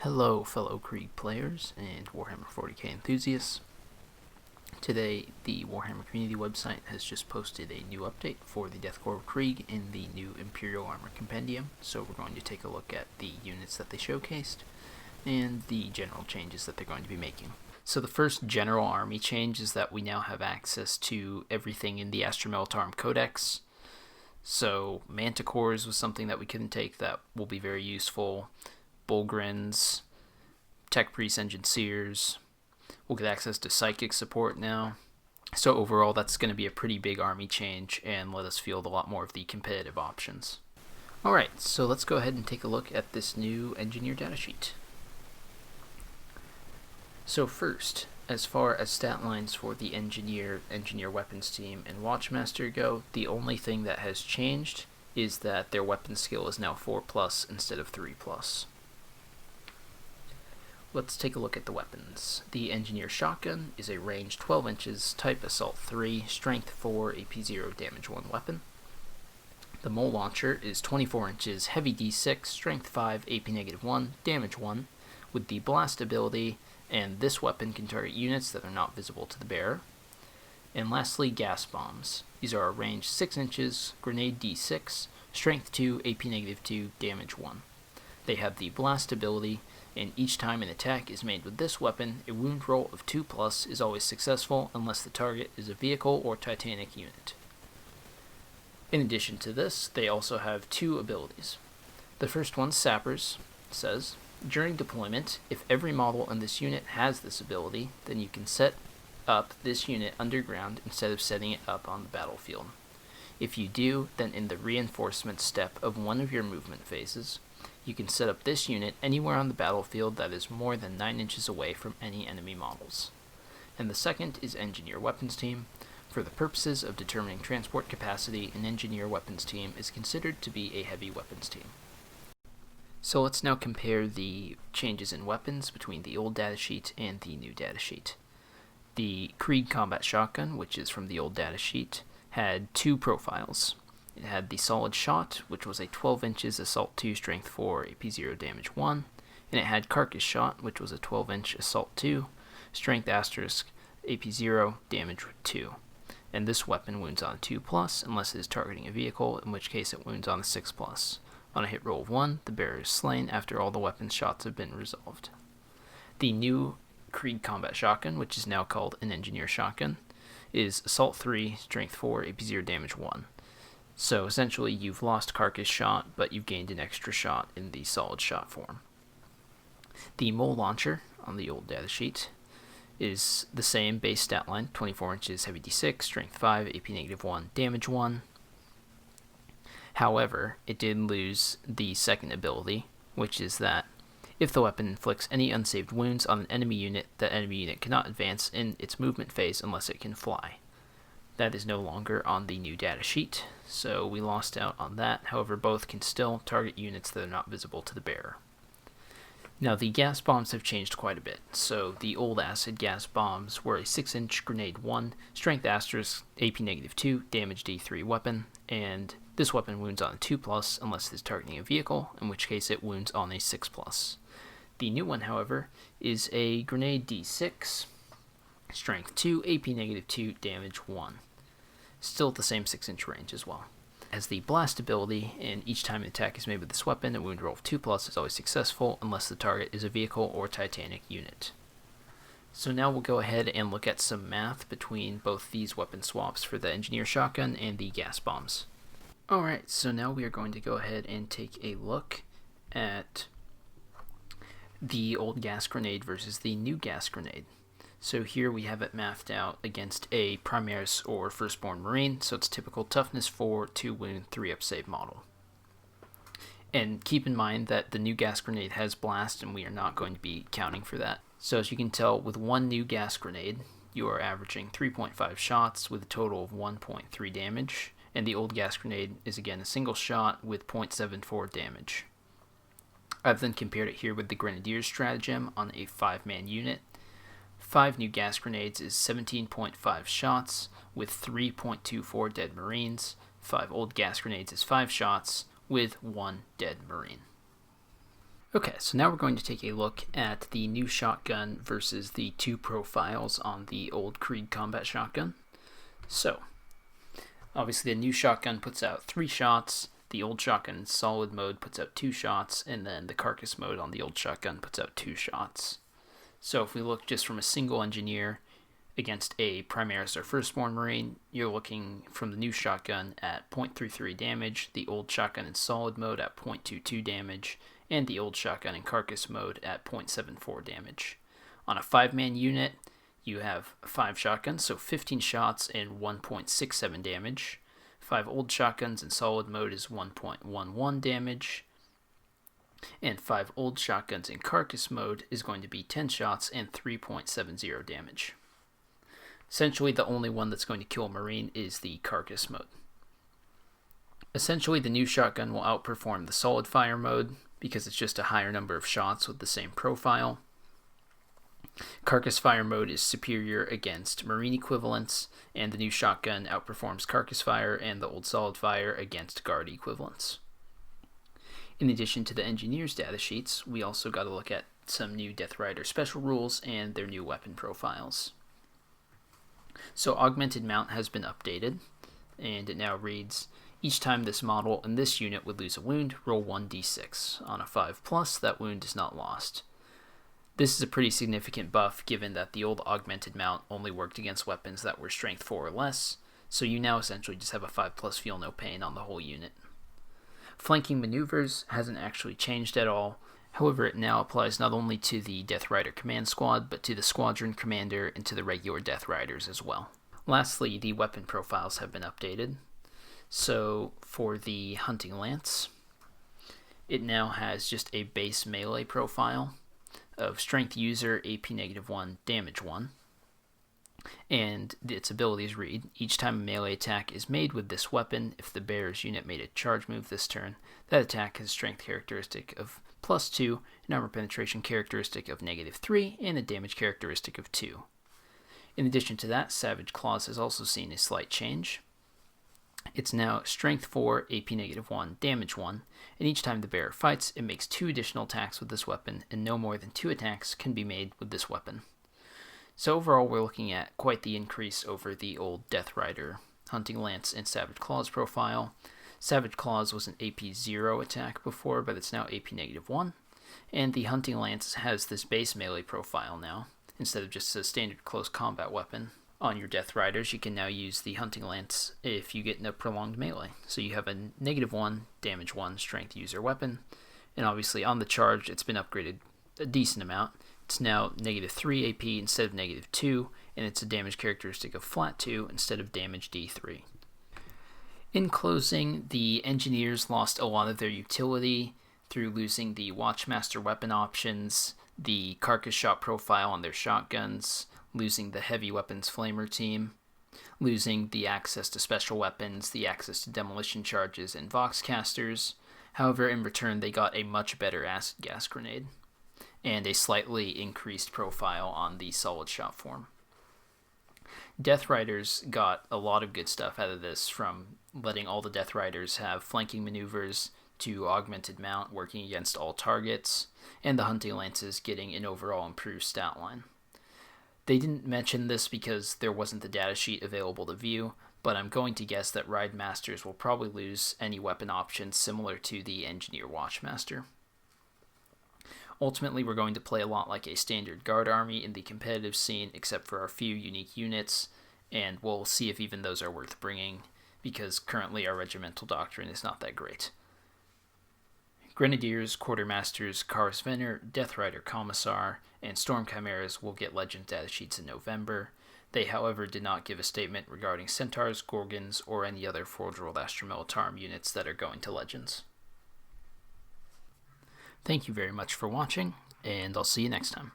Hello fellow Krieg players and Warhammer 40k enthusiasts. Today the Warhammer community website has just posted a new update for the Death Korps of Krieg in the new Imperial Armor Compendium, so we're going to take a look at the units that they showcased and the general changes that they're going to be making. So the first general army change is that we now have access to everything in the Astra Militarum Codex. So Manticores was something that we couldn't take that will be very useful. Bulgrins, Tech Priest Engine Seers. We'll get access to Psychic support now. So overall, that's going to be a pretty big army change and let us field a lot more of the competitive options. Alright, so let's go ahead and take a look at this new Engineer datasheet. So first, as far as stat lines for the Engineer Weapons Team, and Watchmaster go, the only thing that has changed is that their weapon skill is now 4+ instead of 3+. Let's take a look at the weapons. The Engineer Shotgun is a range 12 inches, type Assault 3, Strength 4, AP 0, Damage 1 weapon. The Mole Launcher is 24 inches, Heavy D6, Strength 5, AP -1, Damage 1, with the Blast ability, and this weapon can target units that are not visible to the bearer. And lastly, Gas Bombs. These are a range 6 inches, Grenade D6, Strength 2, AP -2, Damage 1. They have the Blast ability, and each time an attack is made with this weapon, a wound roll of 2+ is always successful unless the target is a vehicle or Titanic unit. In addition to this, they also have two abilities. The first one, Sappers, says, during deployment, if every model in this unit has this ability, then you can set up this unit underground instead of setting it up on the battlefield. If you do, then in the reinforcement step of one of your movement phases, you can set up this unit anywhere on the battlefield that is more than 9 inches away from any enemy models. And the second is Engineer Weapons Team. For the purposes of determining transport capacity, an Engineer Weapons Team is considered to be a heavy weapons team. So let's now compare the changes in weapons between the old datasheet and the new datasheet. The Krieg Combat Shotgun, which is from the old datasheet, had two profiles. It had the Solid Shot, which was a 12 inches Assault 2, Strength 4, AP 0, Damage 1, and it had Carcass Shot, which was a 12-inch Assault 2, Strength Asterisk, AP 0, Damage 2. And this weapon wounds on a 2+, unless it is targeting a vehicle, in which case it wounds on a 6+. On a hit roll of 1, the bearer is slain after all the weapon shots have been resolved. The new Krieg Combat Shotgun, which is now called an Engineer Shotgun, is Assault 3, Strength 4, AP 0, Damage 1. So essentially you've lost Carcass Shot, but you've gained an extra shot in the Solid Shot form. The Mole Launcher on the old datasheet is the same base stat line, 24 inches, Heavy D6, Strength 5, AP -1, Damage 1. However, it did lose the second ability, which is that if the weapon inflicts any unsaved wounds on an enemy unit, that enemy unit cannot advance in its movement phase unless it can fly. That is no longer on the new datasheet, so we lost out on that. However, both can still target units that are not visible to the bearer. Now, the gas bombs have changed quite a bit. So the old acid gas bombs were a 6-inch Grenade 1, Strength Asterisk, AP -2, Damage D3 weapon, and this weapon wounds on a 2+ unless it is targeting a vehicle, in which case it wounds on a 6+. The new one, however, is a Grenade D6, Strength 2, AP -2, Damage 1. Still at the same 6-inch range as well. As the Blast ability, and each time an attack is made with this weapon, a wound roll of 2+ is always successful unless the target is a vehicle or Titanic unit. So now we'll go ahead and look at some math between both these weapon swaps for the Engineer Shotgun and the Gas Bombs. Alright, so now we are going to go ahead and take a look at the old gas grenade versus the new gas grenade. So here we have it mathed out against a Primaris or Firstborn Marine, so it's typical toughness 4, 2 wound, 3 up save model. And keep in mind that the new gas grenade has blast, and we are not going to be counting for that. So as you can tell, with one new gas grenade, you are averaging 3.5 shots with a total of 1.3 damage, and the old gas grenade is again a single shot with 0.74 damage. I've then compared it here with the Grenadier's stratagem on a 5-man unit. 5 new gas grenades is 17.5 shots with 3.24 dead Marines. 5 old gas grenades is 5 shots with 1 dead Marine. Okay, so now we're going to take a look at the new shotgun versus the two profiles on the old Krieg combat shotgun. So, obviously the new shotgun puts out 3 shots, the old shotgun in solid mode puts out 2 shots, and then the carcass mode on the old shotgun puts out 2 shots. So if we look just from a single engineer against a Primaris or Firstborn Marine, you're looking from the new shotgun at 0.33 damage, the old shotgun in solid mode at 0.22 damage, and the old shotgun in carcass mode at 0.74 damage. On a 5-man unit, you have 5 shotguns, so 15 shots and 1.67 damage. 5 old shotguns in solid mode is 1.11 damage. And 5 old shotguns in carcass mode is going to be 10 shots and 3.70 damage. Essentially, the only one that's going to kill a Marine is the carcass mode. Essentially, the new shotgun will outperform the solid fire mode because it's just a higher number of shots with the same profile. Carcass fire mode is superior against Marine equivalents, and the new shotgun outperforms carcass fire and the old solid fire against guard equivalents. In addition to the engineer's datasheets, we also got to look at some new Death Rider special rules and their new weapon profiles. So augmented mount has been updated, and it now reads, each time this model in this unit would lose a wound, roll 1d6. On a 5+, that wound is not lost. This is a pretty significant buff given that the old augmented mount only worked against weapons that were strength 4 or less, so you now essentially just have a 5+ feel no pain on the whole unit. Flanking maneuvers hasn't actually changed at all. However, it now applies not only to the Death Rider command squad, but to the squadron commander and to the regular Death Riders as well. Lastly, the weapon profiles have been updated. So for the hunting lance, it now has just a base melee profile of strength user, AP -1, damage 1. And its abilities read, each time a melee attack is made with this weapon, if the bearer's unit made a charge move this turn, that attack has a strength characteristic of +2, an armor penetration characteristic of -3, and a damage characteristic of 2. In addition to that, Savage Claws has also seen a slight change. It's now strength 4, AP -1, damage 1, and each time the bearer fights, it makes 2 additional attacks with this weapon, and no more than 2 attacks can be made with this weapon. So overall, we're looking at quite the increase over the old Death Rider Hunting Lance and Savage Claws profile. Savage Claws was an AP 0 attack before, but it's now AP -1, and the Hunting Lance has this base melee profile now, instead of just a standard close combat weapon. On your Death Riders, you can now use the Hunting Lance if you get in a prolonged melee. So you have a -1, damage 1 strength user weapon, and obviously on the charge, it's been upgraded a decent amount. It's now -3 AP instead of -2, and it's a damage characteristic of flat 2 instead of damage D3. In closing, the engineers lost a lot of their utility through losing the Watchmaster weapon options, the carcass shot profile on their shotguns, losing the heavy weapons flamer team, losing the access to special weapons, the access to demolition charges and voxcasters. However, in return, they got a much better acid gas grenade and a slightly increased profile on the solid shot form. Death Riders got a lot of good stuff out of this, from letting all the Death Riders have flanking maneuvers to augmented mount working against all targets, and the Hunting Lances getting an overall improved stat line. They didn't mention this because there wasn't the datasheet available to view, but I'm going to guess that Ride Masters will probably lose any weapon options similar to the Engineer Watchmaster. Ultimately, we're going to play a lot like a standard guard army in the competitive scene, except for our few unique units, and we'll see if even those are worth bringing, because currently our regimental doctrine is not that great. Grenadiers, Quartermasters, Karsvener, Death Rider Commissar, and Storm Chimeras will get Legend datasheets in November. They, however, did not give a statement regarding Centaurs, Gorgons, or any other Forge World Astra Militarum units that are going to Legends. Thank you very much for watching, and I'll see you next time.